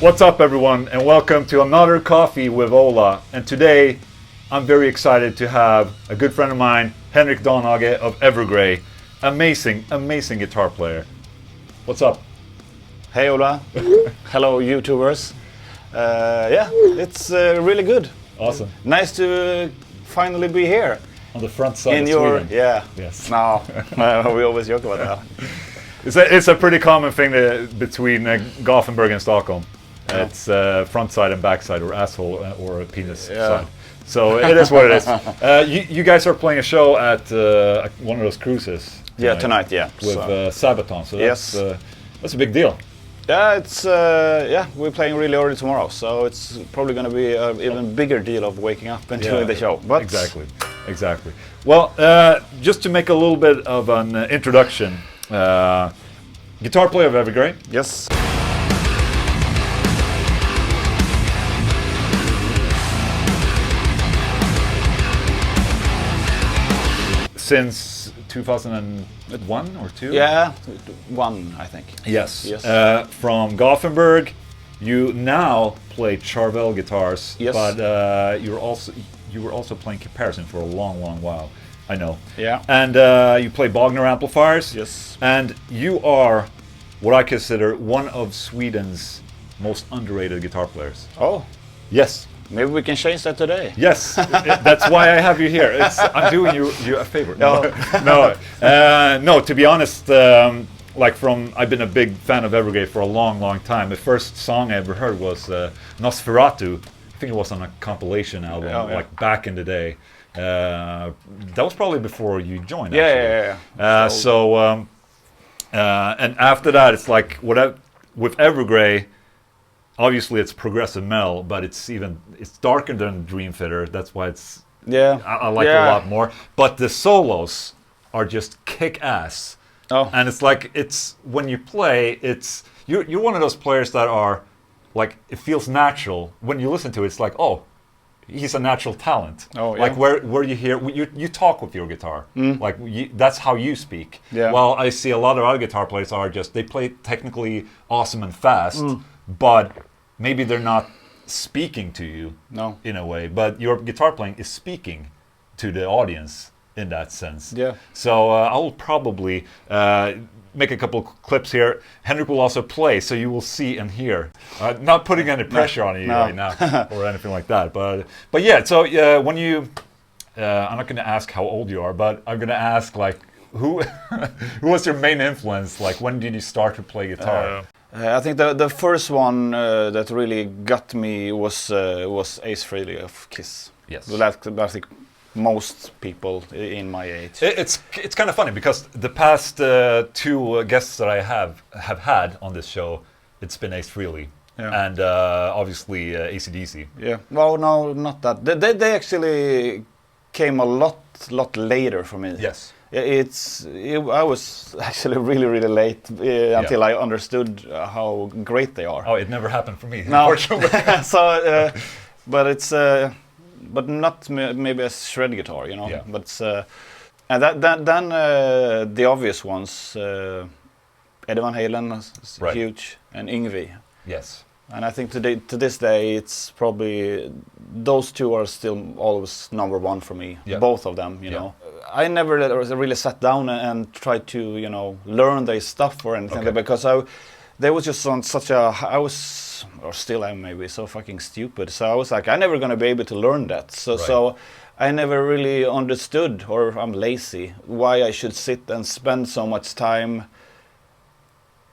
What's up, everyone, and welcome to another Coffee with OLA. And today, I'm very excited to have a good friend of mine, Henrik Danhage of Evergrey. Amazing, amazing guitar player. What's up? Hey Ola. Hello YouTubers. Yeah, it's really good. Awesome. Nice to finally be here. On the front side In of your, Sweden. yeah. Yes. No, we always joke about that. It's a pretty common thing between Gothenburg and Stockholm. Yeah. It's front side and back side, or asshole or penis side. So it is what it is. You guys are playing a show at one of those cruises. Yeah, tonight, yeah. With Sabaton, so that's a big deal. Yeah, it's we're playing really early tomorrow, so it's probably going to be an even bigger deal of waking up and doing the show. But Exactly. Well, just to make a little bit of an introduction, guitar player of Evergrey. Yes. Since 2001 or 2? Yeah, 1, I think. Yes. From Gothenburg, you now play Charvel guitars. Yes. But you were also playing Comparison for a long while. I know. Yeah. And you play Bogner amplifiers. Yes. And you are what I consider one of Sweden's most underrated guitar players. Oh. Yes. Maybe we can change that today. Yes, that's why I have you here. I'm doing you a favor. No. To be honest, I've been a big fan of Evergrey for a long time. The first song I ever heard was Nosferatu. I think it was on a compilation album, like back in the day. That was probably before you joined. Yeah. And after that, it's like with Evergrey. Obviously, it's progressive metal, but it's darker than Dream Theater. That's why I like it a lot more. But the solos are just kick ass. Oh. And it's when you play, you're one of those players that are like, it feels natural when you listen to it. It's like, oh, he's a natural talent. Oh, yeah. Like where you hear you talk with your guitar. Like that's how you speak. Yeah. Well, I see a lot of other guitar players they play technically awesome and fast, but maybe they're not speaking to you in a way. But your guitar playing is speaking to the audience in that sense. Yeah. So I will probably make a couple clips here. Henrik will also play, so you will see and hear. Not putting any pressure on you right now or anything like that. But yeah. So when you, I'm not going to ask how old you are, but I'm going to ask like who was your main influence? Like when did you start to play guitar? I think the first one that really got me was Ace Frehley of Kiss. Yes. I think most people in my age. It's kind of funny because the past 2 guests that I have had on this show, it's been Ace Frehley and obviously AC/DC. Yeah. Well, no, not that. They actually came a lot later for me. Yes. I was actually really late until I understood how great they are. Oh, it never happened for me. No. Unfortunately. So, but it's but not maybe a shred guitar, you know. Yeah. But and then the obvious ones, Eddie Van Halen is huge, and Yngwie. Yes. And I think to this day, it's probably those 2 are still always number 1 for me. Yeah. Both of them, you know. I never really sat down and tried to, learn their stuff or anything because they was just on such a. I was, or still am maybe, so fucking stupid. So I was like, I'm never gonna be able to learn that. So I never really understood, or I'm lazy, why I should sit and spend so much time.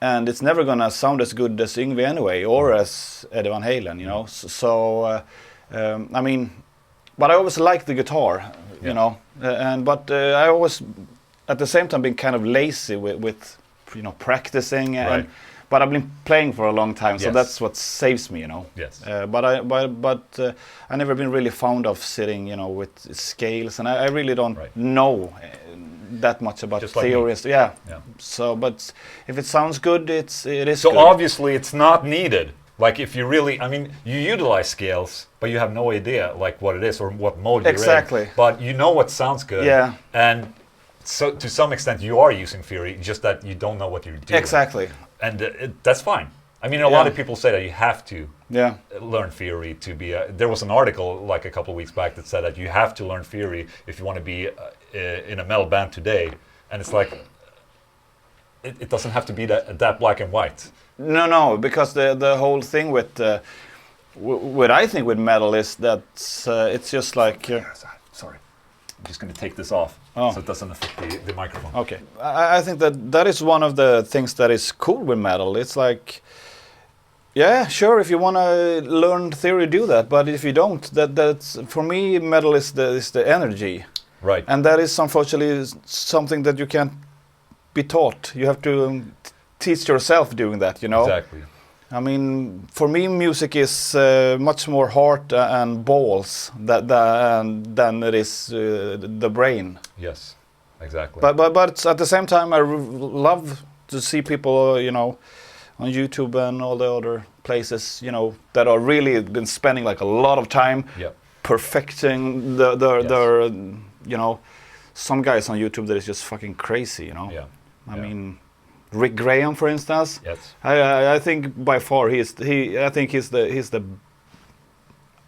And it's never gonna sound as good as Yngwie anyway, or as Eddie Van Halen, you know. So I mean, but I always liked the guitar, you know. But I always, at the same time, been kind of lazy with practicing. But I've been playing for a long time, so that's what saves me, you know. Yes. But I never been really fond of sitting, with scales, and I really don't know that much about theories. Yeah. So, but if it sounds good, it is. So good. obviously, it's not needed. Like if you really, I mean, you utilize scales, but you have no idea like what it is or what mode you're in. Exactly. But you know what sounds good. Yeah. And so to some extent you are using theory, just that you don't know what you're doing. Exactly. And that's fine. I mean, a lot of people say that you have to learn theory to be there was an article like a couple of weeks back that said that you have to learn theory if you want to be in a metal band today. And it's like, it doesn't have to be that black and white. No, because the whole thing with what I think with metal is that it's just like... Sorry. I'm just going to take this off so it doesn't affect the microphone. Okay. I think that is one of the things that is cool with metal. It's like, yeah, sure, if you want to learn theory, do that. But if you don't, that's for me, metal is the energy. Right. And that is unfortunately something that you can't be taught. You have to teach yourself doing that, you know? Exactly. I mean, for me, music is much more heart and balls than it is the brain. Yes, exactly. But at the same time, I love to see people, you know, on YouTube and all the other places, you know, that are really been spending like a lot of time perfecting their, you know, some guys on YouTube that is just fucking crazy, you know. Yeah. I mean. Rick Graham, for instance. Yes. I think by far I think he's the.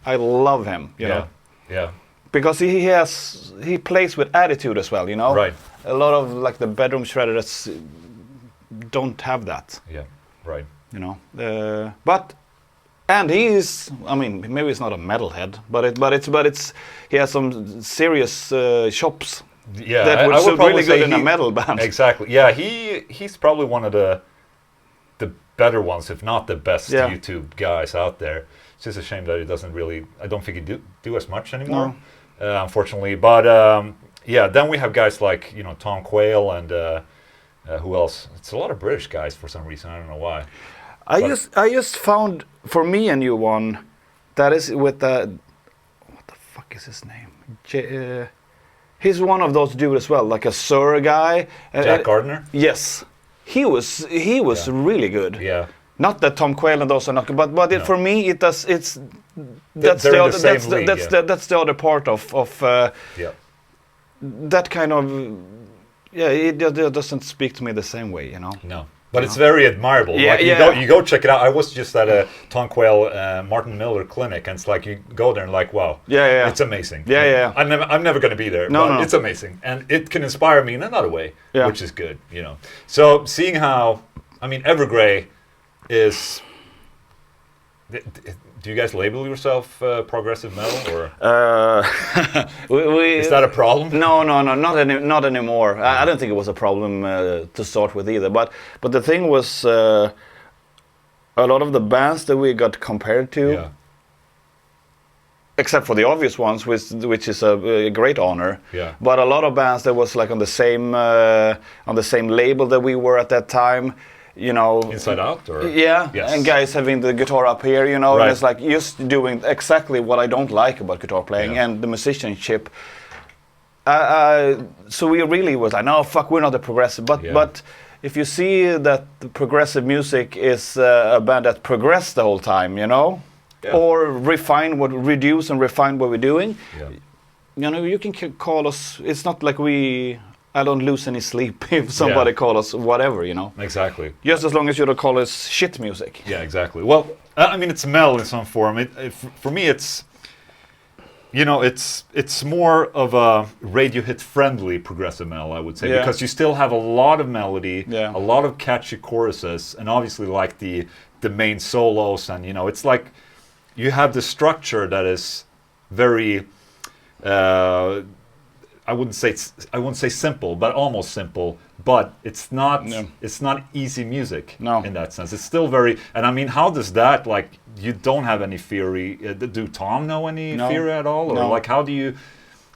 I love him. You know. Yeah. Because he plays with attitude as well. You know. Right. A lot of like the bedroom shredders don't have that. Yeah. Right. You know. And he is. I mean, maybe he's not a metalhead, but he has some serious chops. Yeah, that would suit really good in a metal band. Exactly. Yeah, he's probably one of the better ones, if not the best YouTube guys out there. It's just a shame that he doesn't really. I don't think he do as much anymore, unfortunately. But then we have guys like Tom Quayle and who else? It's a lot of British guys for some reason. I don't know why. I just found for me a new one that is with the what the fuck is his name? He's one of those dudes as well, like a Sir guy. Jack Gardner? Yes. He was really good. Yeah. Not that Tom Quayle and those are not good, but for me that's the other part of that kind of it doesn't speak to me the same way, you know. No. But it's very admirable. Yeah, like you go check it out. I was just at a Tom Quayle, Martin Miller clinic, and it's like you go there and like, wow, it's amazing. Yeah. I'm never going to be there, but it's amazing, and it can inspire me in another way, which is good, you know. So seeing how, I mean, Evergrey is. Do you guys label yourself progressive metal, or is that a problem? No, not anymore. I don't think it was a problem to start with either. But the thing was, a lot of the bands that we got compared to, except for the obvious ones, which is a great honor. Yeah. But a lot of bands that was like on the same label that we were at that time. You know, Inside Out, or yes. And guys having the guitar up here, you know, and it's like just doing exactly what I don't like about guitar playing and the musicianship. So we really was like, no, fuck, we're not the progressive. But if you see that the progressive music is a band that progressed the whole time, you know, or reduce and refine what we're doing, you know, you can call us. It's not like I don't lose any sleep if somebody calls us whatever, you know. Exactly. Just as long as you don't call us shit music. Yeah, exactly. Well, I mean, it's metal in some form. For me, it's, you know, it's more of a radio hit friendly progressive metal, I would say, because you still have a lot of melody, a lot of catchy choruses, and obviously like the main solos, and you know, it's like you have the structure that is very. I wouldn't say simple, but almost simple. But it's not easy music in that sense. It's still very. And I mean, how does that, like, you don't have any theory? Do Tom know any theory at all, or like how do you?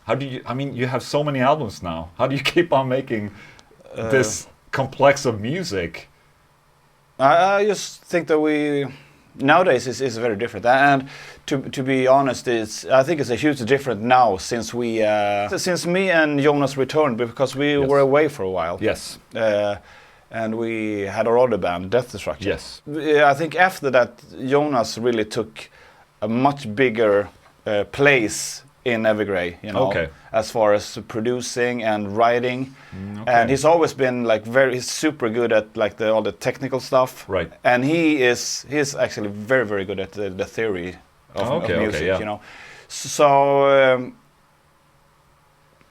I mean, you have so many albums now. How do you keep on making this complex of music? I just think that nowadays is very different, and to be honest, I think it's a huge difference now since me and Jonas returned, because we were away for a while. Yes. And we had our other band, Death Destruction. Yes. I think after that, Jonas really took a much bigger place in Evergrey, you know, Okay. as far as producing and writing. Okay. And he's always been like he's super good at like all the technical stuff. Right. And he's actually very, very good at the theory of music, yeah. you know. So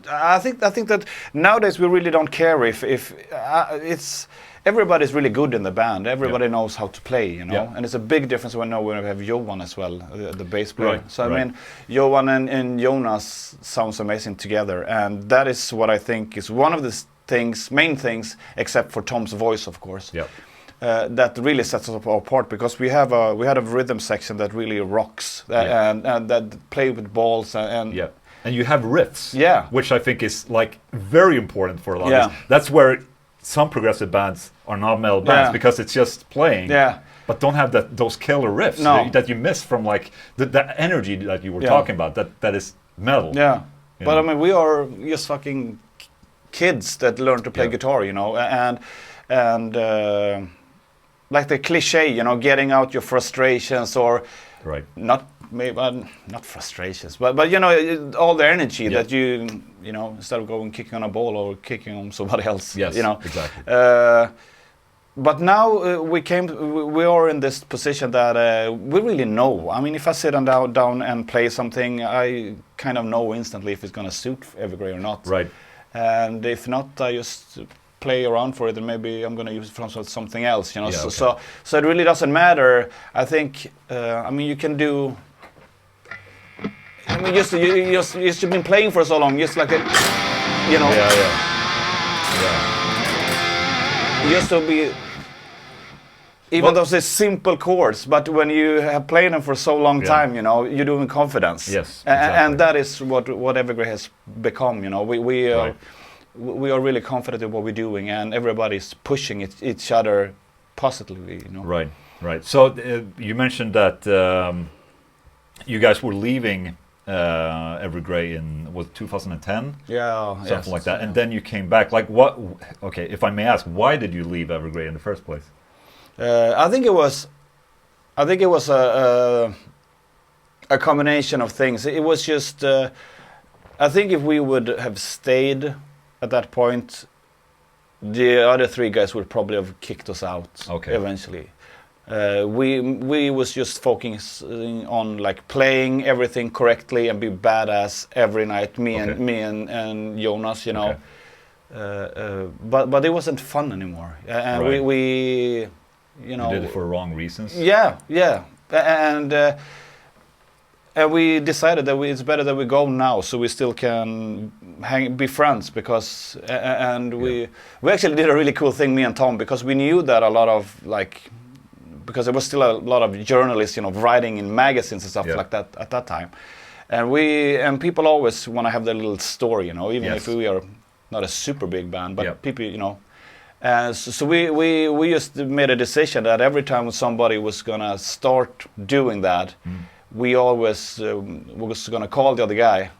I think that nowadays we really don't care if it's everybody's really good in the band. Everybody knows how to play, you know. Yeah. And it's a big difference when we have Johan as well, the bass player. Right, So I right. mean, Johan and Jonas sounds amazing together, and that is what I think is one of the main things, except for Tom's voice, of course. Yeah. That really sets us apart, because we had a rhythm section that really rocks and that play with balls and Yeah. And you have riffs, Yeah. which I think is like very important for a lot of Yeah. this. That's where some progressive bands are not metal bands, Yeah. because it's just playing, Yeah. but don't have those killer riffs No. that you miss from like the energy that you were Yeah. talking about. That is metal. Yeah. You But know? I mean, we are just fucking kids that learn to play Yeah. guitar, you know, and like the cliche, you know, getting out your frustrations, or Right. not frustrations, but you know, all the energy Yeah. that you know, instead of going kicking on a ball or kicking on somebody else, Yes. you know. Exactly. But now we are in this position that we really know. I mean, if I sit down and play something, I kind of know instantly if it's going to suit Evergrey or not. Right. And if not, I just play around for it, and maybe I'm going to use it for something else, you know. Yeah, So it really doesn't matter. I think. I mean, you can do. I mean, you've been playing for so long, just like a, you know. Yeah. Just to be, even though it's simple chords, but when you have played them for so long time, you know, you do it in confidence. Yes, And that is what Evergrey has become. You know, we are Right. we are really confident in what we're doing, and everybody's pushing each other positively. You know. Right. Right. So you mentioned that you guys were leaving Evergrey in was 2010. Yeah. Something like that, and then you came back. Like what? Okay, if I may ask, why did you leave Evergrey in the first place? I think it was a combination of things. It was just, I think if we would have stayed at that point, the other three guys would probably have kicked us out. Okay. Eventually. We was just focusing on like playing everything correctly and be badass every night. Me and Jonas, you know. Okay. But it wasn't fun anymore, and Right. we you know. You did it for wrong reasons. Yeah, and we decided that it's better that we go now, so we still can be friends, because we actually did a really cool thing, me and Tom, because we knew that a lot of like, because there was still a lot of journalists, you know, writing in magazines and stuff like that at that time, and people always want to have their little story, you know, even if we are not a super big band, but people, you know. So we just made a decision that every time somebody was gonna start doing that, we always was gonna call the other guy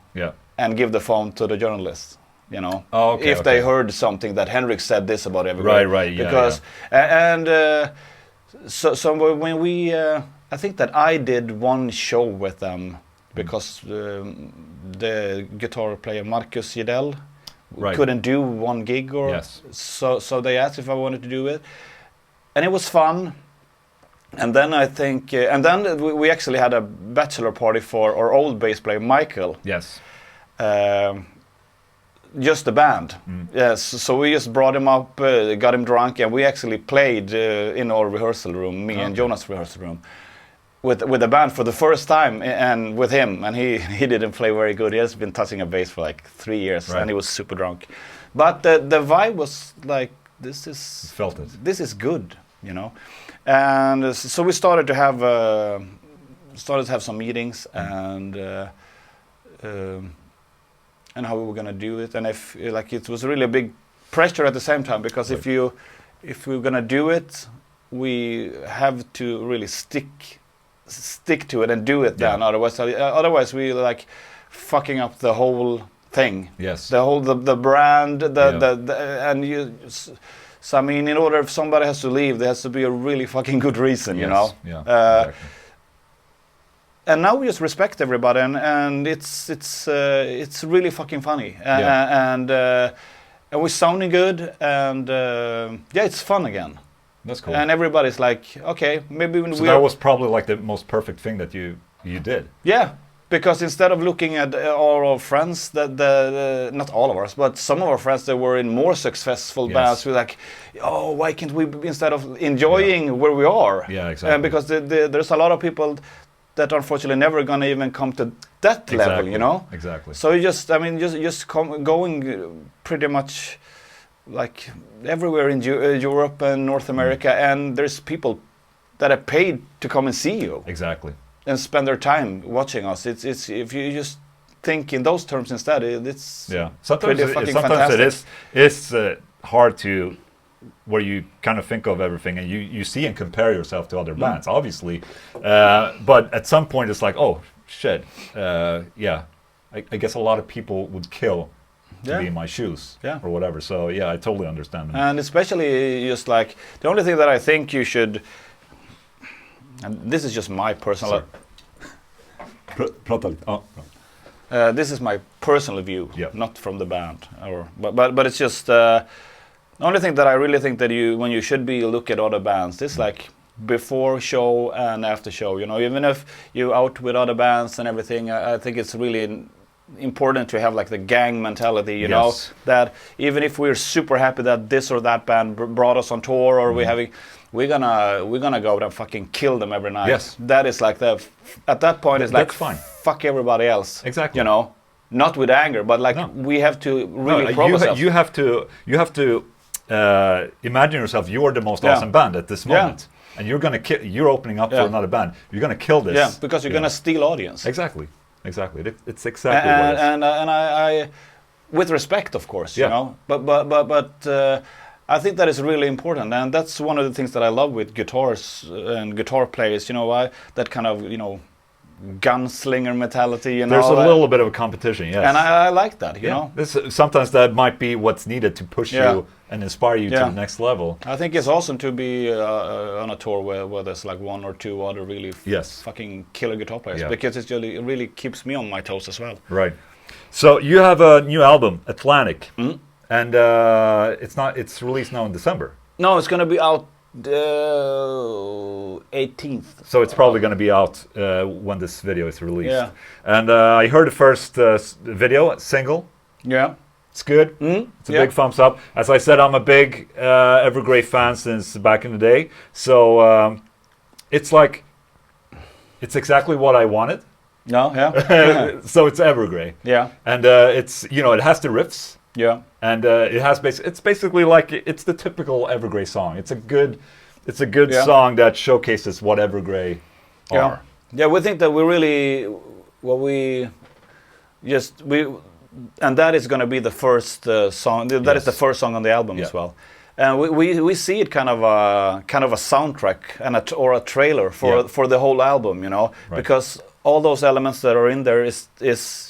and give the phone to the journalist, you know. If they heard something that Henrik said this about everybody, right, because so when we, I think that I did one show with them, because the guitar player Marcus Gidell couldn't do one gig, or so they asked if I wanted to do it, and it was fun. And then I think, and then we actually had a bachelor party for our old bass player Michael. Yes. Just the band. Yes. So we just brought him up, got him drunk, and we actually played in our rehearsal room, me and Jonas' rehearsal room, with the band for the first time, and with him. And he didn't play very good. He has been touching a bass for like 3 years, and he was super drunk. But the vibe was like, this is good, you know. And so we started to have some meetings, and how we were gonna do it, and if like it was really a big pressure at the same time, because if we're gonna do it, we have to really stick to it and do it. Then otherwise we like fucking up the whole thing. Yes. The brand, and you. So I mean, in order if somebody has to leave, there has to be a really fucking good reason, you know. Yeah. Exactly. and now we just respect everybody, and it's really fucking funny, and we're sounding good, and it's fun again. That's cool. And everybody's like, okay, maybe when that was probably like the most perfect thing that you did. Yeah, because instead of looking at all our friends, not all of us, but some of our friends that were in more successful bands, we're like, oh, why can't we, instead of enjoying where we are? Yeah, exactly. Because there's a lot of people that unfortunately never gonna even come to that level, you know? Exactly. So going pretty much like everywhere in Europe and North America, and there's people that are paid to come and see you. Exactly. And spend their time watching us. It's if you just think in those terms instead, it's sometimes fantastic. it is hard to where you kind of think of everything and you see and compare yourself to other bands, obviously, but at some point it's like, oh shit, I guess a lot of people would kill to be in my shoes or whatever. So yeah, I totally understand. And especially just like the only thing that I think you should. And this is just my personal. This is my personal view, not from the band, but it's just the only thing that I really think that when you should be look at other bands. This like before show and after show. You know, even if you're out with other bands and everything, I think it's really important to have like the gang mentality. You know, that even if we're super happy that this or that band brought us on tour, or we're gonna go and fucking kill them every night. Yes. That is like at that point it's like fine. Fuck everybody else. Exactly. You know, not with anger, but like we have to really prove ourselves. You have to imagine yourself. You are the most awesome band at this moment, and you're gonna you're opening up for another band. You're gonna kill this. Yeah, because you're gonna steal audience. Exactly. It's exactly what it is. And I with respect, of course. You know, but. I think that is really important, and that's one of the things that I love with guitars and guitar players. You know, that kind of gunslinger mentality. You know, there's a little bit of a competition, yes. And I like that. You know, sometimes that might be what's needed to push you and inspire you to the next level. I think it's awesome to be on a tour where there's like one or two other really fucking killer guitar players, because it really keeps me on my toes as well. Right. So you have a new album, Atlantic. Mm-hmm. And it's released now in December. No, it's going to be out 18th. So it's probably going to be out when this video is released. Yeah. And I heard the first video, single. Yeah. It's good. Mm-hmm. It's a big thumbs up. As I said, I'm a big Evergrey fan since back in the day. So it's exactly what I wanted. No, yeah. So it's Evergrey. Yeah. And it's, it has the riffs. Yeah, and it has it's basically like it's the typical Evergrey song. It's a good song that showcases what Evergrey are. Yeah, we think that we really and that is going to be the first song. That is the first song on the album as well. And we see it kind of a soundtrack and or a trailer for the whole album, because all those elements that are in there is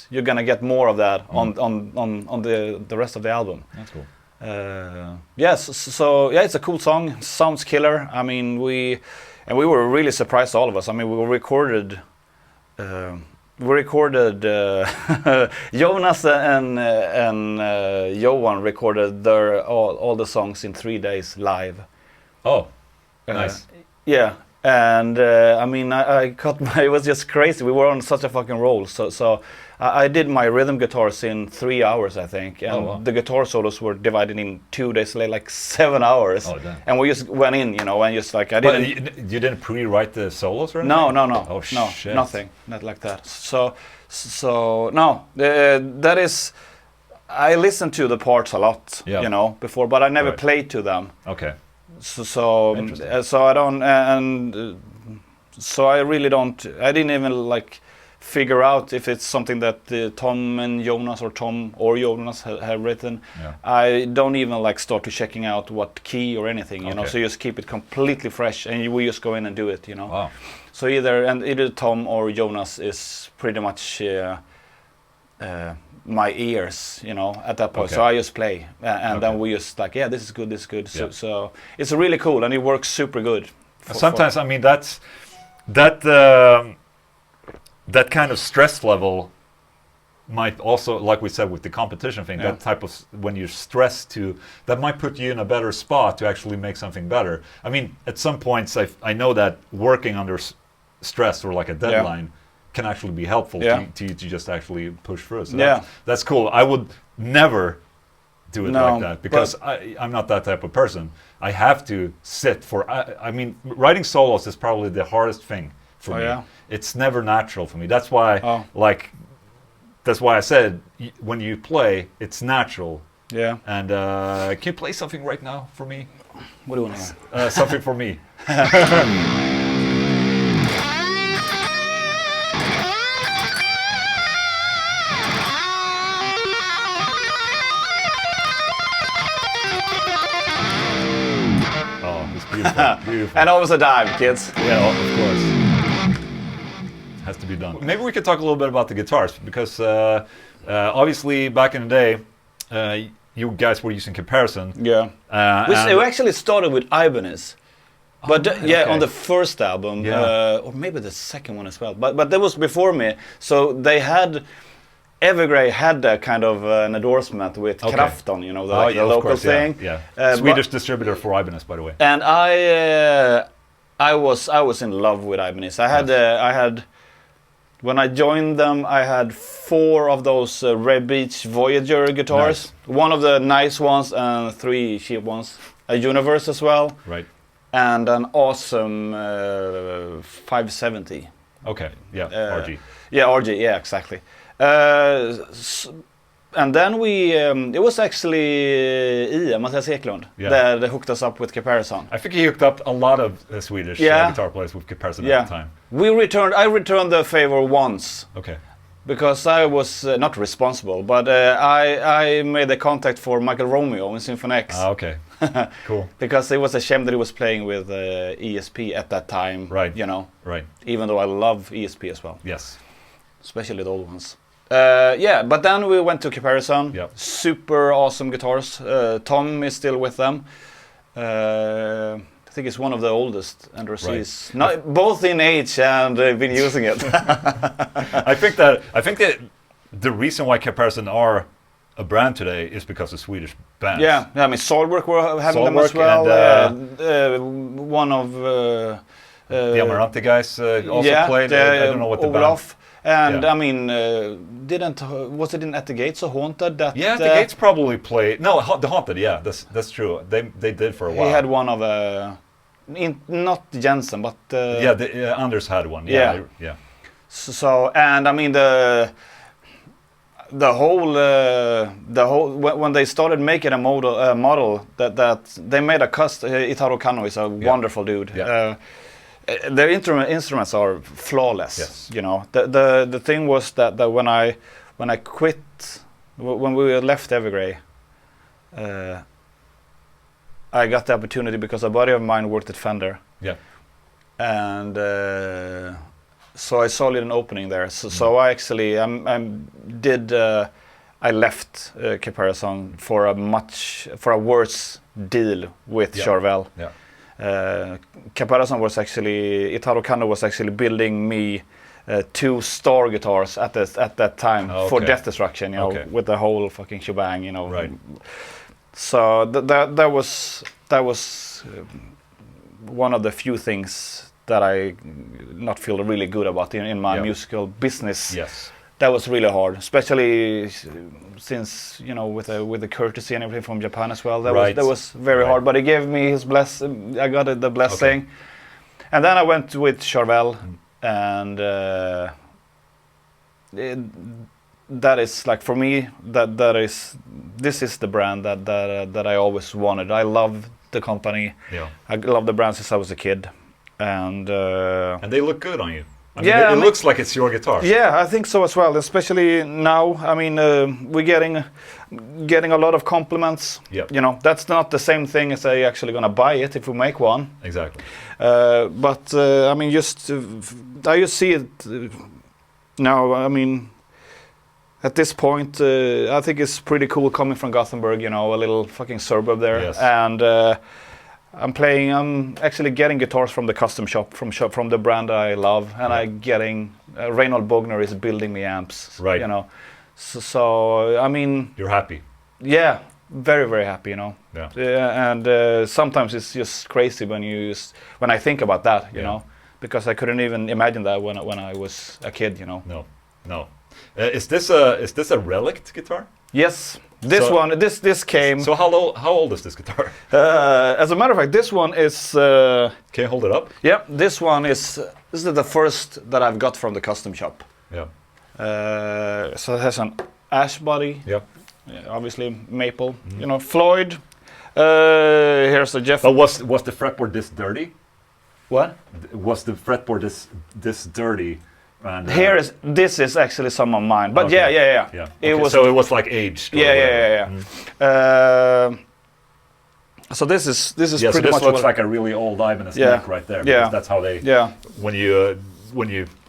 you're gonna get more of that on the rest of the album. That's cool. So it's a cool song. Sounds killer. I mean, we were really surprised, all of us. I mean, we recorded Jonas and Johan recorded all the songs in 3 days live. Oh, nice. Yeah. And I mean, it was just crazy. We were on such a fucking roll. So I did my rhythm guitars in 3 hours, I think. And the guitar solos were divided in 2 days, like 7 hours. Oh, damn. And we just went in, and just like I didn't. But you didn't pre-write the solos or anything? No. Oh, no, shit. Nothing, not like that. So no, that is. I listened to the parts a lot, before, but I never played to them. Okay. So I don't, and so I really don't. I didn't even like figure out if it's something that Tom and Jonas or Tom or Jonas have written. Yeah. I don't even like start to checking out what key or anything, So you just keep it completely fresh, and we just go in and do it, Wow. So either Tom or Jonas is pretty much my ears, at that point. Okay. So I just play, and then we just like, this is good. Yeah. So it's really cool, and it works super good. Sometimes, I mean, that that kind of stress level might also, like we said with the competition thing, that type of, when you're stressed that might put you in a better spot to actually make something better. I mean, at some points, I know that working under stress or like a deadline can actually be helpful to just actually push through. So that's cool. I would never do it like that, because I'm not that type of person. I have to sit for, I mean, writing solos is probably the hardest thing for me. Yeah. It's never natural for me. That's why, that's why I said, when you play, it's natural. Yeah. And can you play something right now for me? What do you want to hear? Something for me. Oh, it's beautiful. Beautiful. And always a dive, kids. Yeah, of course. Has to be done. Maybe we could talk a little bit about the guitars, because obviously back in the day, you guys were using Comparison. Yeah. We actually started with Ibanez. But on the first album, or maybe the second one as well. But that was before me. So they had, Evergrey had a kind of an endorsement with Krafton, you know, the local thing. Yeah. Swedish distributor for Ibanez, by the way. And I was in love with Ibanez. I had. When I joined them, I had 4 of those Red Beach Voyager guitars. Nice. 1 of the nice ones and 3 cheap ones. A Universe as well. Right. And an awesome 570. Okay, yeah, RG. Yeah, RG, yeah, exactly. And then it was actually Mattias Englund that hooked us up with Comparison. I think he hooked up a lot of Swedish guitar players with Comparison at the time. I returned the favor once. Okay. Because I was not responsible, but I made the contact for Michael Romeo in Symphony X. Ah, okay. Cool. Because it was a shame that he was playing with ESP at that time. Right. You know. Right. Even though I love ESP as well. Yes. Especially the old ones. But then we went to Comparison. Yep. Super awesome guitars. Tom is still with them. I think he's one of the oldest NRCs, both in age and been using it. I think that the reason why Comparison are a brand today is because of Swedish bands. Yeah, I mean Solberg were having them as well. And, one of the Amarante guys also played. I don't know what the Olaf. And I mean, was it in At the Gates or Haunted? That, At the Gates probably played. No, the Haunted. Yeah, that's true. They did for a while. He had one of not Jensen, but Anders had one. Yeah. So, and I mean the whole when they started making a model that they made a custom. Itaro Kano is a wonderful dude. Yeah. Their instruments are flawless. Yes. You know, the thing was that when I quit, when we left Evergrey, I got the opportunity because a buddy of mine worked at Fender. Yeah. And so I saw an opening there. So I actually I left Comparison for a worse deal with Charvel. Yeah. Comparison was actually, Itaro Kano was actually building me 2 star guitars at that time for Death Destruction, you know, with the whole fucking shebang, you know. Right. So that was one of the few things that I not feel really good about in my musical business. Yes. That was really hard, especially since, you know, with the courtesy and everything from Japan as well. That was very hard, but he gave me his blessing. I got the blessing. Okay. And then I went with Charvel, and that is like, for me, this is the brand that I always wanted. I love the company. Yeah. I love the brand since I was a kid, and they look good on you. I mean, it looks like it's your guitar. Yeah, I think so as well. Especially now. I mean, we're getting a lot of compliments. Yep. You know, that's not the same thing as I actually gonna buy it if we make one. Exactly. But I mean, I just see it now. I mean, at this point, I think it's pretty cool coming from Gothenburg. You know, a little fucking suburb there, and I'm actually getting guitars from the custom shop, from the brand I love, and I'm getting Reinhold Bogner is building me amps. Right. You know, so I mean, you're happy. Yeah, very very happy. You know. Yeah. And sometimes it's just crazy when I think about that. You know, because I couldn't even imagine that when I was a kid. You know. No. Is this a Relic guitar? Yes. This came. So how old is this guitar? As a matter of fact, this one is. Can you hold it up? Yeah, this is the first that I've got from the custom shop. Yeah. So it has an ash body. Yeah. Obviously maple. You know, Floyd. Here's a Jeff. But was the fretboard this dirty? What? Was the fretboard this dirty? And, this is actually some of mine, but okay. yeah. Okay. It was like aged. Yeah. So this is pretty pretty much much looks like a really old Ibanez neck right there. Yeah, that's how they. Yeah. When you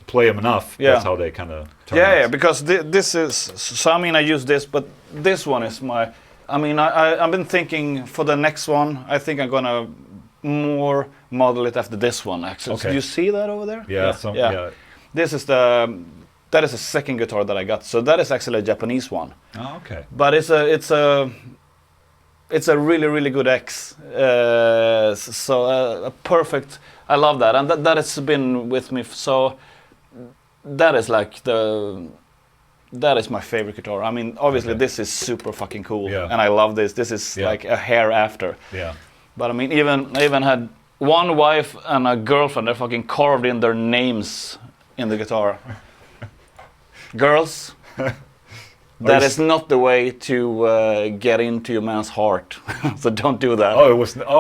play them enough, that's how they kind of turn out. Yeah. Because this is. So I mean, I use this, but this one is my. I mean, I've been thinking for the next one. I think I'm gonna more model it after this one. Actually, Okay. So you see that over there? Yeah. This is that is a second guitar that I got. So that is actually a Japanese one. Oh, okay. But it's a really really good X. So a perfect. I love that, and that has been with me. So that is like that is my favorite guitar. I mean, obviously this is super fucking cool, and I love this. This is like a hair after. Yeah. But I mean, I even had one wife and a girlfriend. They fucking carved in their names in the guitar. Girls, that is not the way to get into your man's heart. So don't do that.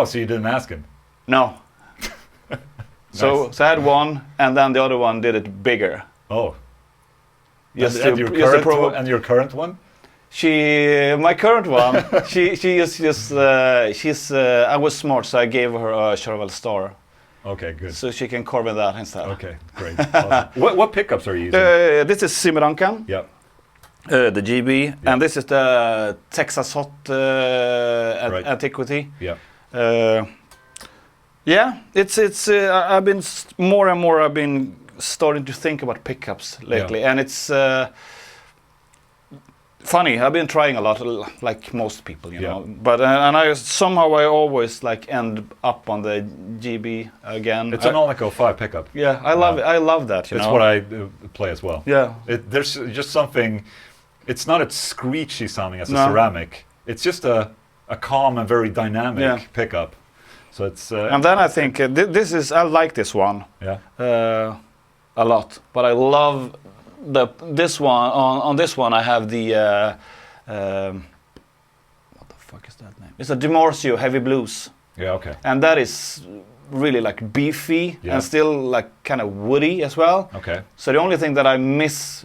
So you didn't ask him? No. Nice. So I had one, and then the other one did it bigger. Oh. And your current one? My current one, she is just she's. I was smart, so I gave her a Charvel Star. Okay, good. So she can carve in that instead. Okay, great. Awesome. What pickups are you using? This is Simerankan. Yeah. The GB, and this is the Texas Hot Antiquity. Yeah. Yeah, it's. I've been more and more. I've been starting to think about pickups lately, and it's funny. I've been trying a lot, like most people, you know. But and I somehow I always like end up on the GB again. It's an Alnico 5 pickup. Yeah, I love it. I love that. It's what I play as well. Yeah. There's just something. It's not as screechy sounding as a ceramic. It's just a calm and very dynamic pickup. So it's. And then I think this is. I like this one. Yeah. A lot, but I love this one. On this one, I have the what the fuck is that name? It's a DiMarzio Heavy Blues. Yeah. Okay. And that is really like beefy and still like kind of woody as well. Okay. So the only thing that I miss,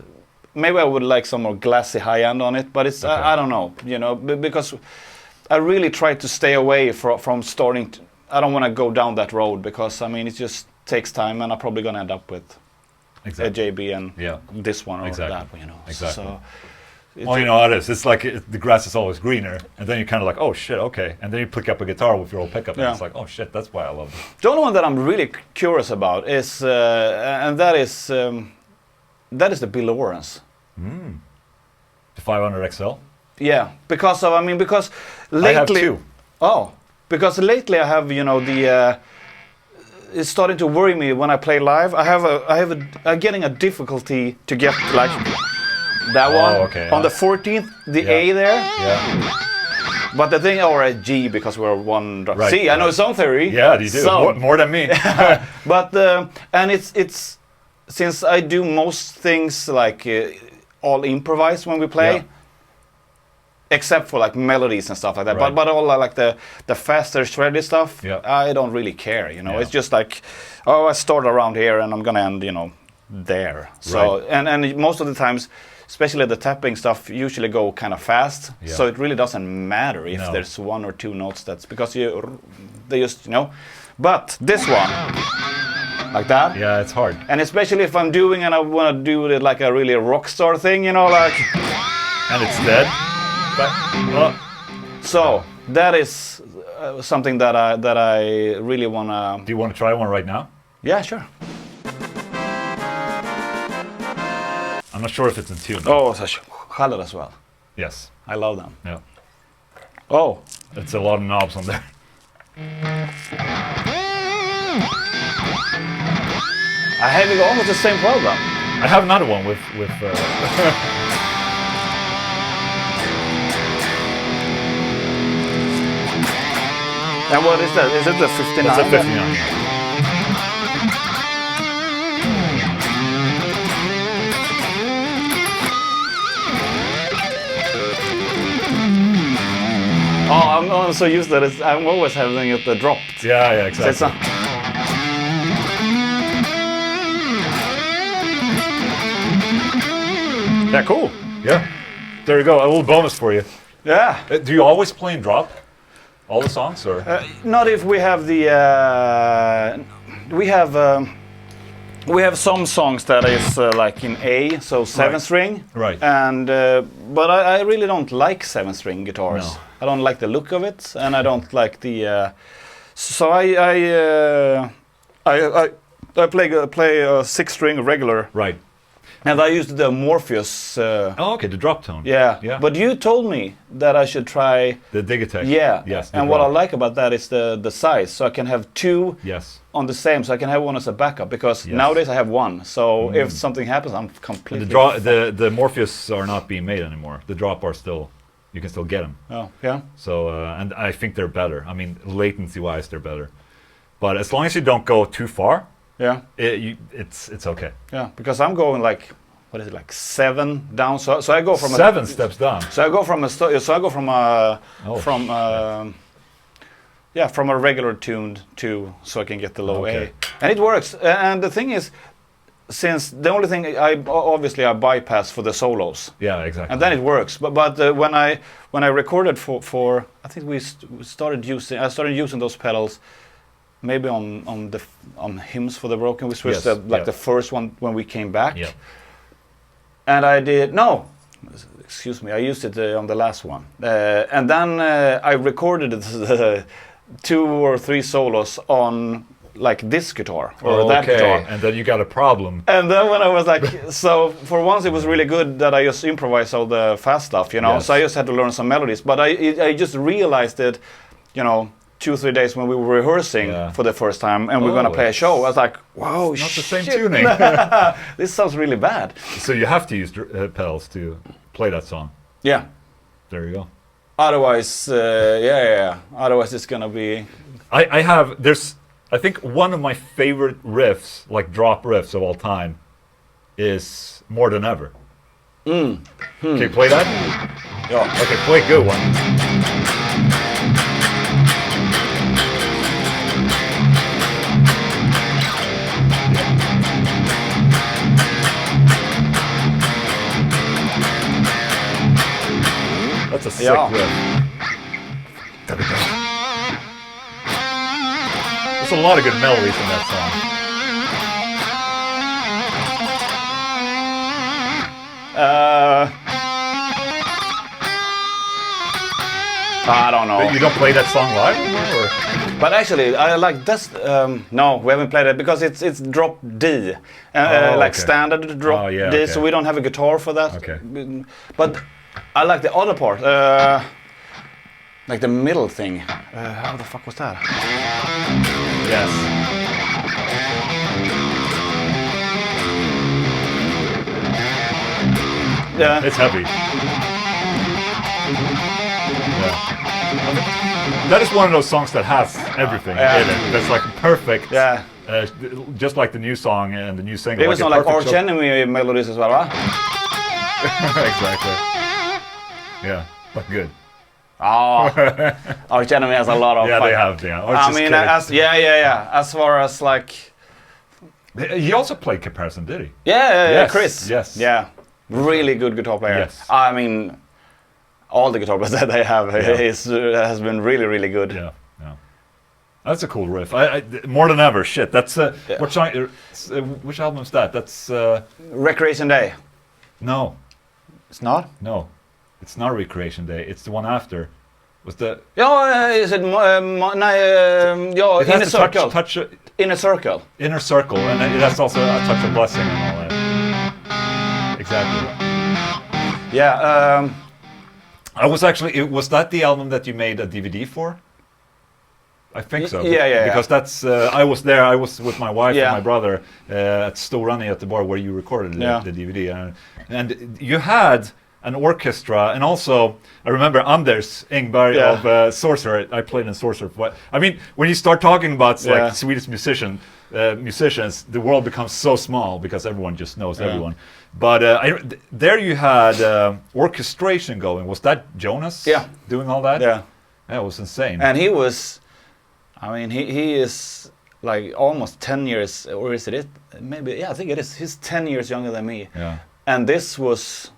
maybe I would like some more glassy high end on it, but it's I don't know, you know, because I really try to stay away from starting. I don't want to go down that road because I mean it just takes time, and I'm probably gonna end up with a JB and this one or that one, you know. Exactly. So well, you know how it is. It's like the grass is always greener, and then you're kind of like, oh shit, okay. And then you pick up a guitar with your old pickup, and it's like, oh shit, that's why I love it. The only one that I'm really curious about is, and that is the Bill Lawrence. The 500 XL? Yeah, because lately. I have two. Oh, because lately I have, you know, it's starting to worry me when I play live. I'm getting a difficulty to get like that one on the 14th, the A there. Yeah. But the thing, or a G because we're one drop. Right, See, I know song theory. Yeah, you do more than me. But and it's since I do most things like all improvised when we play. Yeah. Except for like melodies and stuff like that, but all like the faster shreddy stuff, I don't really care, you know. It's just like, oh, I start around here and I'm gonna end, you know, there. So and most of the times, especially the tapping stuff, usually go kind of fast. So it really doesn't matter if there's one or two notes. That's because they just, you know. But this one, like that. Yeah, it's hard. And especially if I'm doing and I want to do it like a really rock star thing, you know, like. And it's dead. So that is something that I really wanna. Do you want to try one right now? Yeah, sure. I'm not sure if it's in tune. Oh, such Halen as well. Yes. I love them. Yeah. Oh. It's a lot of knobs on there. I have almost the same problem. I have another one with And what is that? Is it the 59? It's a 59. Oh, I'm also used to it. I'm always having it dropped. Yeah, exactly. Yeah, cool. Yeah. There you go. A little bonus for you. Yeah. Do you always play in drop? All the songs, or? Not if we have the. We have some songs that is like in A, so 7-string. Right. And but I really don't like 7-string guitars. No. I don't like the look of it, and I don't like the. So I play a 6-string regular. Right. And I used the Morpheus. Oh, okay, the drop tone. Yeah. Yeah. But you told me that I should try. The Digitech. Yeah. Yes. And what I like about that is the size. So I can have two Yes. on the same. So I can have one as a backup because nowadays I have one. So if something happens, I'm completely. The Morpheus are not being made anymore. The drop are still. You can still get them. Oh yeah. So and I think they're better. I mean, latency-wise, they're better. But as long as you don't go too far. Yeah. It's okay. Yeah, because I'm going like, what is it, like 7 down. So I go from 7 steps down. So I go from from a regular tuned to so I can get the low A, and it works. And the thing is, since the only thing I bypass for the solos. Yeah, exactly. And then it works. But when I recorded for I think I started using those pedals. Maybe on Hymns for the Broken, we switched the first one when we came back. Yeah. And I did excuse me, I used it on the last one, and then I recorded 2 or 3 solos on like this guitar or that guitar. And then you got a problem. And then when I was like, so for once it was really good that I just improvised all the fast stuff, you know. Yes. So I just had to learn some melodies, but I just realized it, you know. 2-3 days when we were rehearsing for the first time and we're gonna play a show, I was like, "Wow, not the same tuning." This sounds really bad. So you have to use pedals to play that song. Yeah. There you go. Otherwise, Otherwise, it's gonna be. I think one of my favorite riffs, like drop riffs of all time, is More Than Ever. Can you play that? Yeah. Okay, play a good one. That's a sick riff. There's a lot of good melodies in that song. I don't know. You don't play that song live anymore? But actually, I like this. No, we haven't played it because it's drop D, like standard drop D. Okay. So we don't have a guitar for that. Okay. But I like the other part, like the middle thing. How the fuck was that? Yes. Yeah. It's heavy. Yeah. That is one of those songs that has everything in it. That's like perfect. Yeah. Just like the new song and the new single. It was not like Arch Enemy melodies as well, huh? Exactly. Yeah, but good. Oh, Arch Enemy has a lot of. Yeah, fun. they have. Yeah. I mean, as far as like. He also played Comparison, did he? Yeah, yes, Chris. Yes. Yeah, really good guitar player. Yes. I mean, all the guitar players that they have has been really, really good. Yeah, yeah. That's a cool riff. More Than Ever. Shit, that's what song? Which album is that? That's Recreation Day. No. It's not. No, it's not Recreation Day. It's the one after. Was that? Ja, is it ja, It has inner to circle. touch Inner circle. inner circle, and it has also a touch of blessing and all that. Exactly. Yeah. I was actually. Was that the album that you made a DVD for? I think so. Yeah. Because that's. I was there. I was with my wife Yeah. and my brother at Storani at the bar where you recorded the DVD, and you had an orchestra, and also I remember Anders Engberg of Sorcerer. I played in Sorcerer. I mean, when you start talking about like Swedish musicians, the world becomes so small because everyone just knows everyone. But there you had orchestration going. Was that Jonas doing all that? Yeah. That was insane. And he was, I mean, he is like almost 10 years, or is it? Maybe, yeah, I think it is. He's 10 years younger than me. Yeah. And this was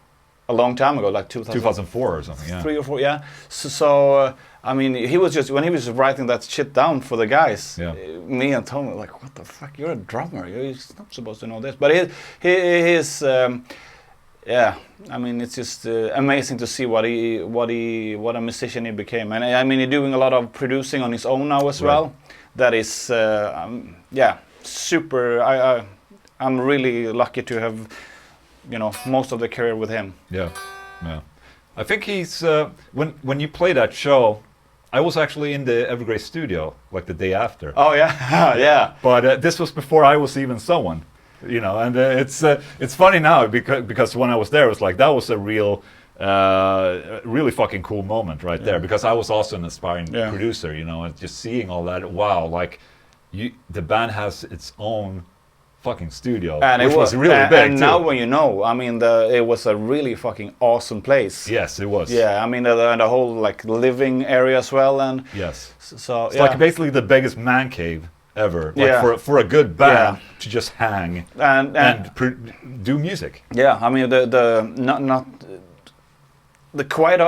a long time ago, like 2004 or something, yeah. 3 or 4, yeah. So I mean, he was just, when he was writing that shit down for the guys, me and Tom were like, what the fuck, you're a drummer, you're not supposed to know this. But he is, yeah, I mean, it's just amazing to see what a musician he became. And I mean, he's doing a lot of producing on his own now as well. That is, yeah, super, I'm really lucky to have, you know, most of the career with him. Yeah. I think he's when you play that show, I was actually in the Evergrey studio like the day after. Oh yeah, yeah. But this was before I was even someone, you know. And it's funny now because when I was there, it was like that was a real, really fucking cool moment right there. Because I was also an aspiring producer, you know, and just seeing all that. Wow, like the band has its own fucking studio, and which it was really big. And now when you know, I mean, it was a really fucking awesome place. Yes, it was. Yeah, I mean, the whole like living area as well, and yes, so it's like basically the biggest man cave ever. Like for a good band to just hang and do music. Yeah, I mean not the quite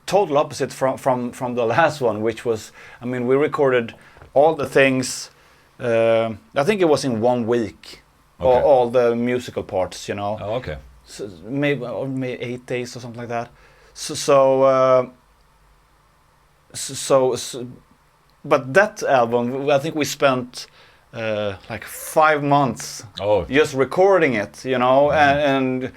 total opposite from the last one, which was, I mean, we recorded all the things. I think it was in 1 week, all the musical parts, you know. Oh, okay. So maybe 8 days or something like that. But that album, I think we spent like 5 months just recording it, you know, and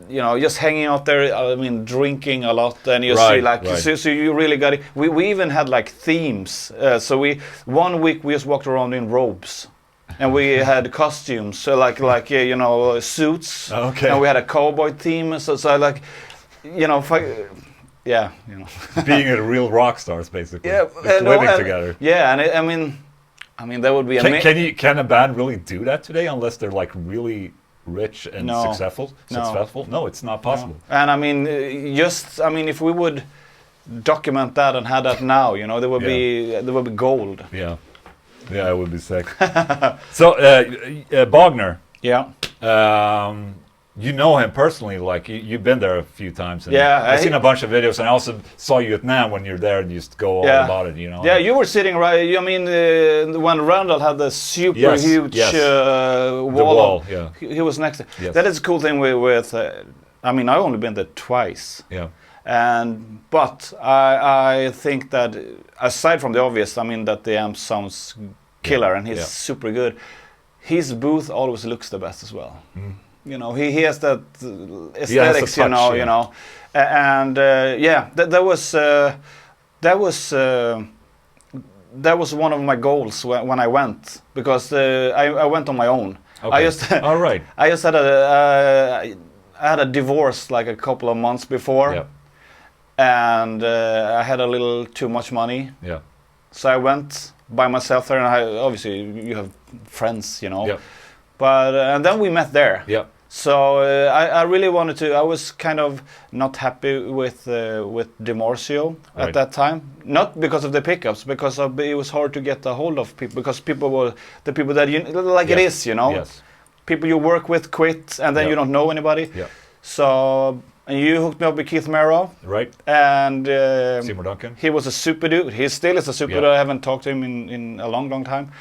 you know, just hanging out there. I mean, drinking a lot, and you see like so you really got it. We even had like themes. So 1 week we just walked around in robes, and we had costumes. So like you know, suits. Okay. And we had a cowboy theme. So like, you know, yeah, you know, being a real rock stars basically. Yeah, living together. Yeah, and I mean that would be amazing. Can a band really do that today unless they're like really rich and successful? No, it's not possible. No. And I mean, if we would document that and have that now, you know, there would be gold. Yeah, it would be sick. So Bogner. Yeah. You know him personally, like you've been there a few times. And I've seen a bunch of videos, and I also saw you at NAMM when you're there and you just go all about it, you know. Yeah, you were sitting right. I mean, when Randall had the super huge wall. He was next to. Yes. That is a cool thing with. I mean, I've only been there twice. Yeah. But I think that aside from the obvious, I mean that the amp sounds killer and he's super good. His booth always looks the best as well. Mm. You know, he has that aesthetics, you know, and that was one of my goals when I went, because I went on my own. Okay. All right. I just had I had a divorce like a couple of months before, and I had a little too much money. Yeah. So I went by myself there, and obviously you have friends, you know. Yeah. But and then we met there. Yeah. So I really wanted to. I was kind of not happy with DiMarzio at that time. Not because of the pickups, because it was hard to get a hold of people. Because people were the people that you like it is, you know. Yes. People you work with quit, and then you don't know anybody. Yeah. So and you hooked me up with Keith Merrow. Right. And Seymour Duncan. He was a super dude. He still is a super dude. I haven't talked to him in a long time.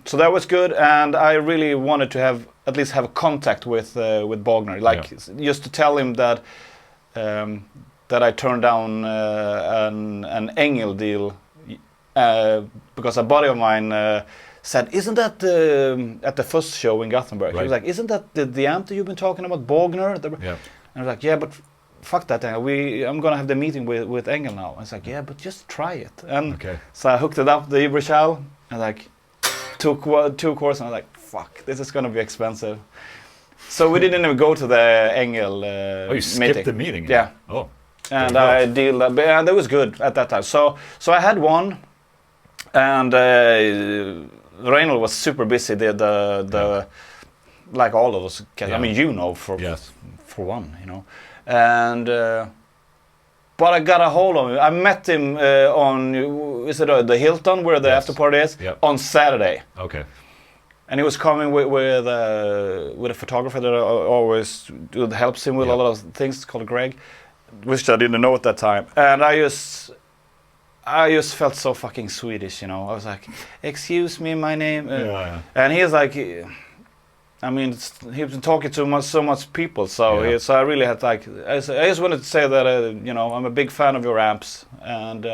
So that was good, and I really wanted to at least have a contact with Bogner, like just to tell him that that I turned down an Englund deal because a buddy of mine said, "Isn't that at the first show in Gothenburg?" He was like, "Isn't that the amp that you've been talking about, Bogner?" And I was like, "Yeah, but fuck that. I'm gonna have the meeting with Englund now." I was like, "Yeah, but just try it." And so I hooked it up the Ibrishal and like took 2 courses. And I was like, "Fuck, this is gonna be expensive." So we didn't even go to the Englund you skipped the meeting? Yeah. Oh. And I deal that, and it was good at that time. So I had one, and Reinhold was super busy. Did the like all of us. I mean, for one, and but I got a hold of him. I met him on the Hilton where the after party is on Saturday. Okay. And he was coming with a photographer that always helps him with a lot of things called Greg, which I didn't know at that time. And I just felt so fucking Swedish, I was like, "Excuse me, my name." And he's like, I mean, he's been talking to so much people, so I really had like, I just wanted to say that I'm a big fan of your amps, and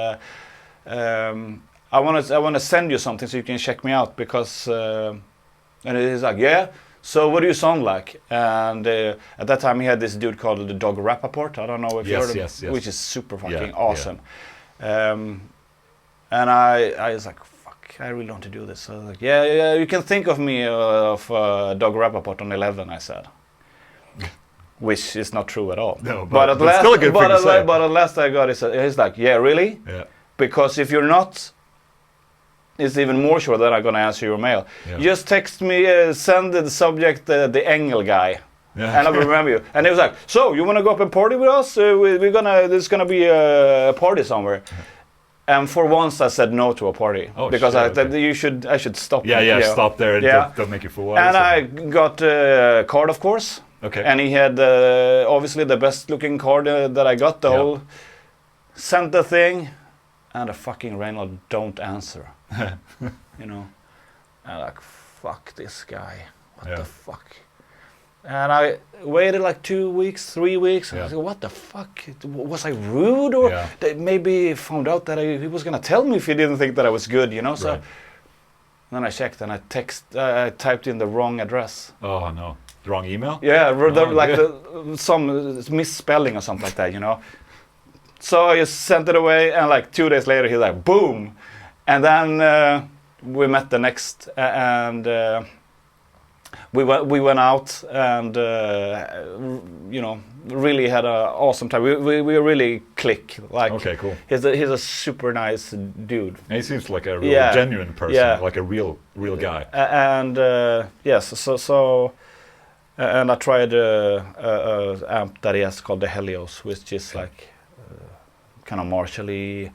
I want to send you something so you can check me out because. And he's like, "Yeah, so what do you sound like?" And at that time he had this dude called the Dog Rappaport. I don't know if you heard of him, which is super fucking awesome. And I was like, "Fuck, I really want to do this." So I was like, yeah, you can think of me of Dog Rappaport on 11, I said. Which is not true at all. No, but at last, still a good thing to say. But at last I got it. He's like, "Yeah, really? Yeah. Because if you're not, it's even more sure that I'm gonna answer your mail. Just text me, send the subject the Engel guy, and I'll remember you." And he was like, "So you wanna go up and party with us? There's gonna be a party somewhere." And for once I said no to a party because I thought I should stop. Stop there. Don't make it for a while. And I got a card, of course. Okay. And he had obviously the best looking card that I got. The whole sent the thing, and the fucking Reinhold don't answer. I'm like, "Fuck this guy, what the fuck?" And I waited like 2 weeks, 3 weeks. I was like, "What the fuck? Was I rude, or they maybe found out that he was gonna tell me if he didn't think that I was good, So then I checked and I typed in the wrong address. Oh no, the wrong email? Yeah, some misspelling or something like that, So I just sent it away, and like 2 days later, he's like, boom. And then we met the next, and we went out, and really had an awesome time. We really click. Like, okay, cool. He's a super nice dude. And he seems like a real genuine person, like a real guy. And and I tried a amp that he has called the Helios, which is like kind of Marshall-y,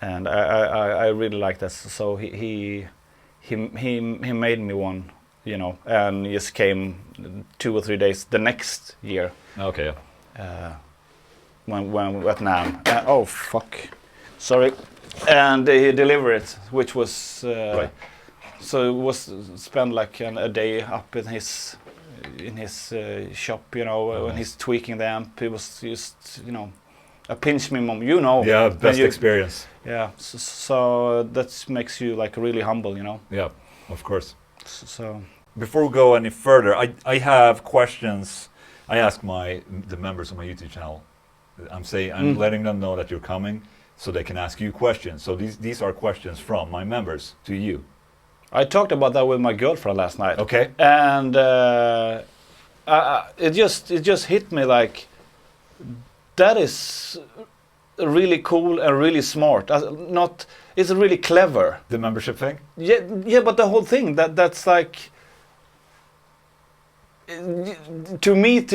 And I really like that. So he made me one, and just came 2 or 3 days the next year. Okay. When Vietnam. Oh fuck, sorry. And he delivered it, which was so it was spent like a day up in his shop, when he's tweaking the amp. It was just a pinch me mom, Yeah, best experience. Yeah, so that makes you like really humble, Yeah, of course. So before we go any further, I have questions. I ask the members of my YouTube channel. I'm letting them know that you're coming, so they can ask you questions. So these are questions from my members to you. I talked about that with my girlfriend last night. Okay. And it just hit me like, that is really cool and really smart. It's really clever. The membership thing? Yeah, but the whole thing that's like, to me,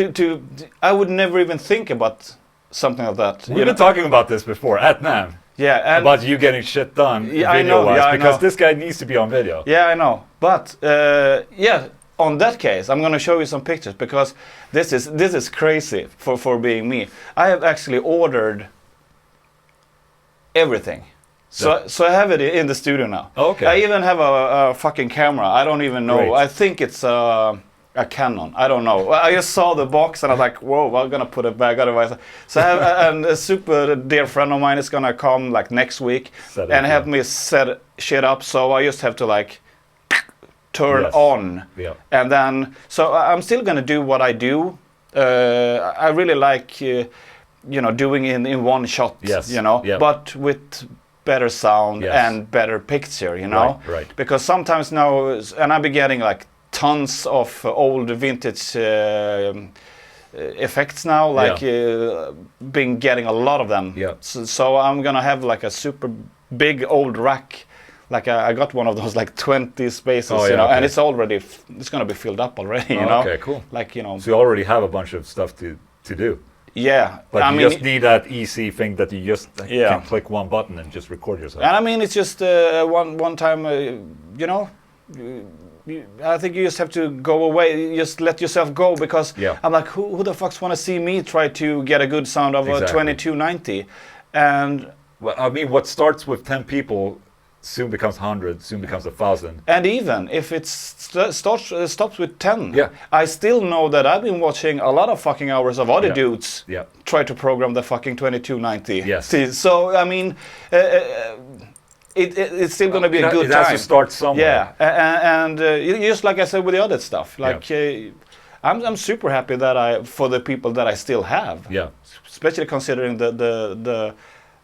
I would never even think about something like that. We've been talking about this before at NAMM. Yeah, and about you getting shit done video-wise, because this guy needs to be on video. Yeah, I know. But on that case, I'm gonna show you some pictures, because this is crazy for being me. I have actually ordered everything. So I have it in the studio now. Okay. I even have a fucking camera. I don't even know. Great. I think it's A Canon. I don't know. I just saw the box and I was like, whoa, I'm gonna put it back. Otherwise, so I have, and a super dear friend of mine is gonna come like next week and help me set shit up. So I just have to like turn on, and then so I'm still gonna do what I do. I really like doing in one shot. But with better sound and better picture. Right. Because sometimes now, and I've been getting like tons of old vintage effects now, like been getting a lot of them. So I'm gonna have like a super big old rack. Like I got one of those like 20 spaces, and it's already it's gonna be filled up already. Okay, cool. Like So you already have a bunch of stuff to do. Yeah, but I mean, just need that easy thing that you just can click one button and just record yourself. And I mean, it's just one time, I think you just have to go away, you just let yourself go, because I'm like, who the fucks want to see me try to get a good sound of a 2290? And well, I mean, what starts with 10 people soon becomes 100, soon becomes 1,000. And even if it stops with 10, I still know that I've been watching a lot of fucking hours of other dudes try to program the fucking 2290. Yes. So, I mean, it's still going to be a good time. It has to start somewhere. Yeah, and just like I said with the other stuff, like I'm super happy that for the people that I still have. Yeah. Especially considering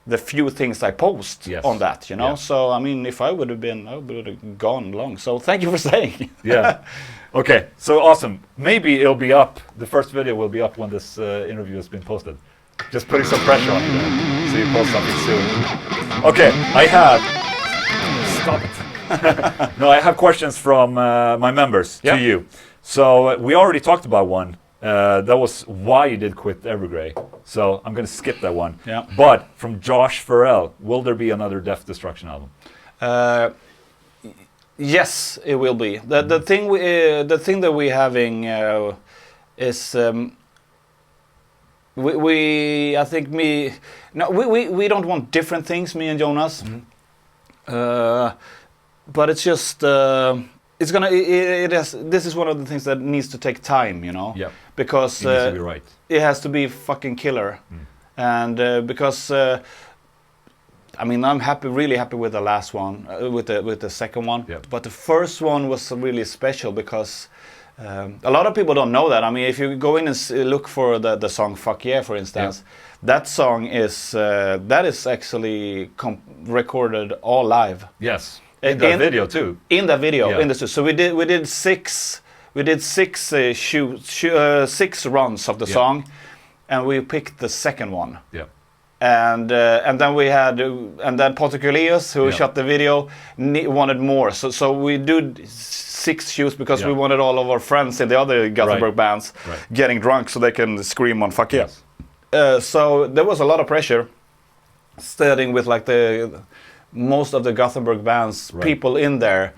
the few things I post on that, So I mean, if I would have gone long. So thank you for saying. Okay. So awesome. Maybe it'll be up. The first video will be up when this interview has been posted. Just putting some pressure on you there, so you post something soon. Okay. I have. Stop it. No, I have questions from my members to you. So we already talked about one. That was why you did quit Evergrey. So I'm going to skip that one. But from Josh Farrell, will there be another Death Destruction album? Yes, it will be. The thing that we're having is we don't want different things, me and Jonas. But it's just this is one of the things that needs to take time, because it needs to be right. It has to be fucking killer, and because I mean, I'm really happy with the last one, with the second one. But the first one was really special because a lot of people don't know that. I mean, if you go in and look for the song "Fuck Yeah," for instance, that song is actually recorded all live. Yes. In that video too. In the video, in the studio. So we did six runs of the song, and we picked the second one. And then we had Poticulius, who shot the video, wanted more. So we did 6 shoots because we wanted all of our friends in the other Gothenburg bands getting drunk so they can scream on "Fuck Yeah." So there was a lot of pressure, studying with like most of the Gothenburg bands, people in there,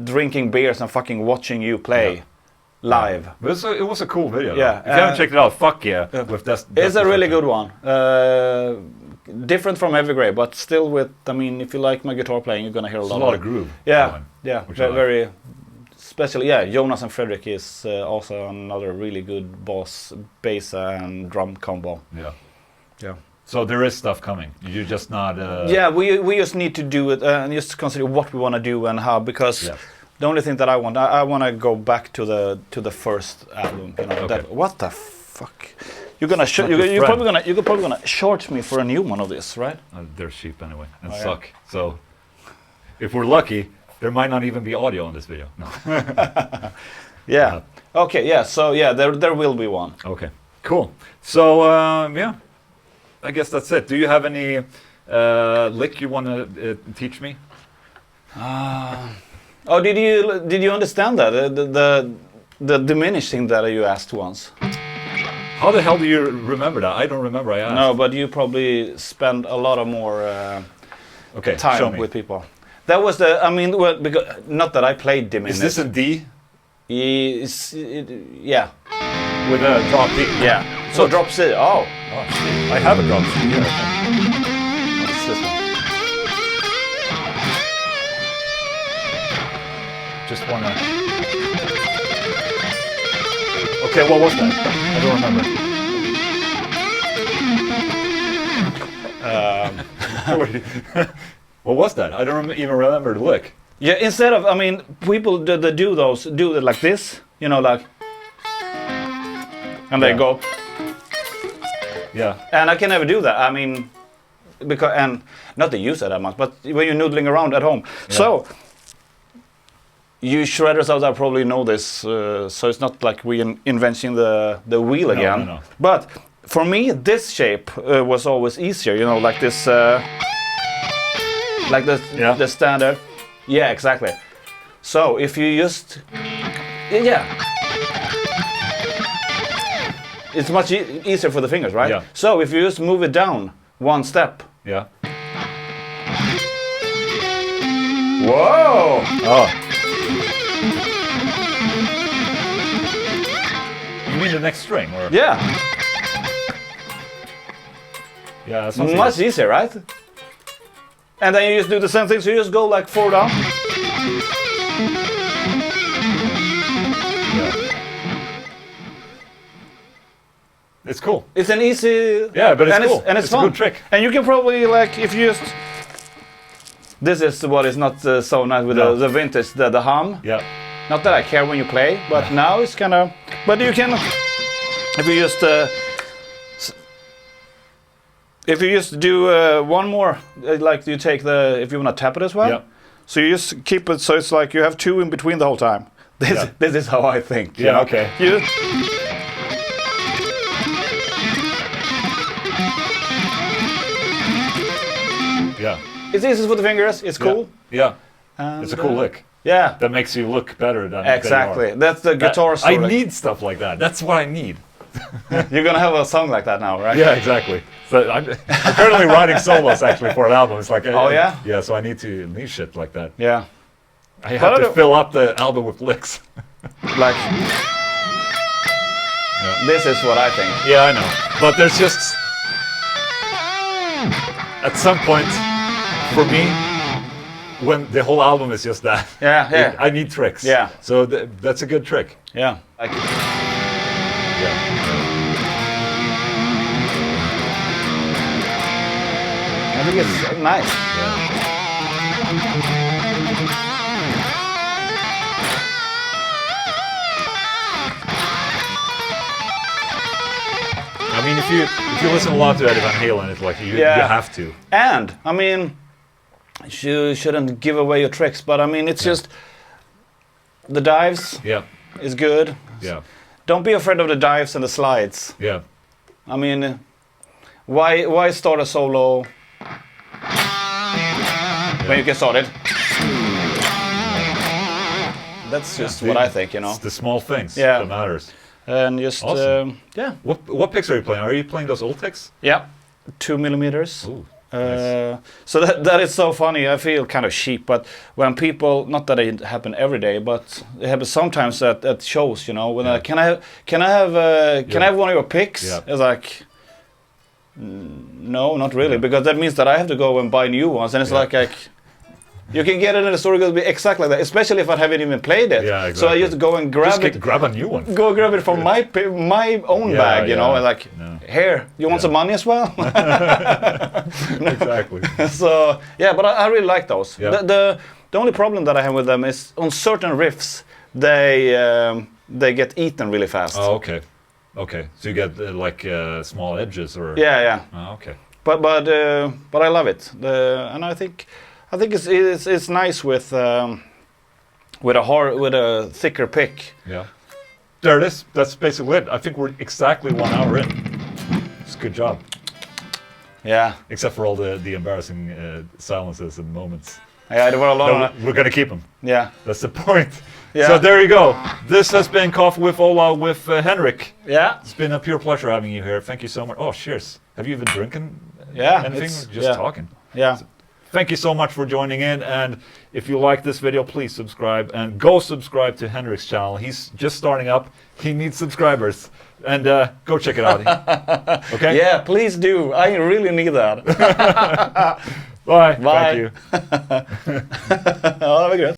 drinking beers and fucking watching you play live. It was a cool video. Yeah, if you haven't checked it out, "Fuck Yeah." It's a really good one. Different from Evergrey, but still with. I mean, if you like my guitar playing, you're gonna hear a lot of groove. Very. Especially, Jonas and Fredrik is also another really good bass and drum combo. Yeah. So there is stuff coming. You're just not. We just need to do it and just consider what we want to do and how, because the only thing that I want to go back to the first album. What the fuck? You're probably gonna charge me for a new one of this, right? They're cheap anyway and suck. So if we're lucky, there might not even be audio in this video. No. Okay. Yeah. So there will be one. Okay. Cool. So I guess that's it. Do you have any lick you want to teach me? Did you understand that the diminishing that you asked once? How the hell do you remember that? I don't remember. I asked. No, but you probably spend a lot of more time with people. That was because not that I played diminished. Is this in D? Yeah. With a drop D. Yeah. So drop C. Oh, I have a drop C here. What's this one? Just wanna. Okay, what was that? I don't remember. What was that? I don't even remember the lick. Yeah, instead of, I mean, people that do it like this, you know, like, and they go. Yeah. And I can never do that. I mean, because, and not to use it that much, but when you're noodling around at home. Yeah. So, you shredders out there probably know this, so it's not like we inventing the wheel again. No. But for me, this shape was always easier, you know, like this, like the standard. Yeah, exactly. So if you just, it's much easier for the fingers, right? Yeah. So if you just move it down one step. Yeah. Whoa! Oh. You mean the next string, or? Yeah. Yeah, that's not Much easier, right? And then you just do the same thing, so you just go like 4 down. Yeah. It's cool. It's an easy... Yeah, but it's and cool. And it's fun. A good trick. And you can probably, like, if you just... This is what is not so nice with the vintage, the hum. Yeah. Not that I care when you play, but now it's kind of... But you can... If you just... If you just do one more, like you take the... If you want to tap it as well. Yeah. So you just keep it so it's like you have 2 in between the whole time. This is how I think. Yeah, okay. Yeah. It's easy for the fingers, it's cool. Yeah. And, It's a cool lick. Yeah. That makes you look better than Exactly. than you are. That's the guitar I solo. need stuff like that. That's what I need. You're gonna have a song like that now, right? Yeah, exactly. So I'm currently writing solos actually for an album. It's like, Oh, yeah? Yeah, so I need shit like that. Yeah. I have to fill up the album with licks. Like, this is what I think. Yeah, I know. But there's just, at some point, for me, when the whole album is just that, Yeah. I need tricks. Yeah. So that's a good trick. Yeah. Like, I think it's nice. I mean, if you listen a lot to Eddie Van Halen, it's like you have to. And I mean, you shouldn't give away your tricks, but I mean, it's just the dives. Yeah. Is good. Yeah. Don't be afraid of the dives and the slides. Yeah. I mean, why start a solo when you can start it? That's just what I think, you know. It's the small things that matters. And just awesome. yeah. What picks are you playing? Are you playing those old picks? Yeah, 2 millimeters. Ooh, nice. So that is so funny. I feel kind of cheap, but when people, not that it happen every day, but it happens sometimes at shows. You know, when can I have one of your picks? Yeah. It's like, no, not really, because that means that I have to go and buy new ones, and it's like you can get it in the store, it'll be exactly like that, especially if I haven't even played it. Yeah, exactly. So I just go and grab a new one. Go grab it from my own bag, you know, and like, here, you want some money as well? Exactly. So, yeah, but I really like those. Yeah. The only problem that I have with them is on certain riffs, they get eaten really fast. Oh, okay. Okay, so you get like small edges, or Yeah. Oh, okay. But I love it, and I think it's nice with a thicker pick. Yeah. There it is. That's basically it. I think we're exactly 1 hour in. It's a good job. Yeah. Except for all the embarrassing silences and moments. Yeah, there were a lot. No, we're gonna keep them. Yeah. That's the point. Yeah. So there you go. This has been Coffee with Ola with Henrik. Yeah. It's been a pure pleasure having you here. Thank you so much. Oh, cheers. Have you been drinking anything? Just talking. Yeah. So, thank you so much for joining in. And if you like this video, please subscribe. And go subscribe to Henrik's channel. He's just starting up. He needs subscribers. And go check it out. Okay? Yeah, please do. I really need that. Bye. Bye. Thank you. Ja, det var greit.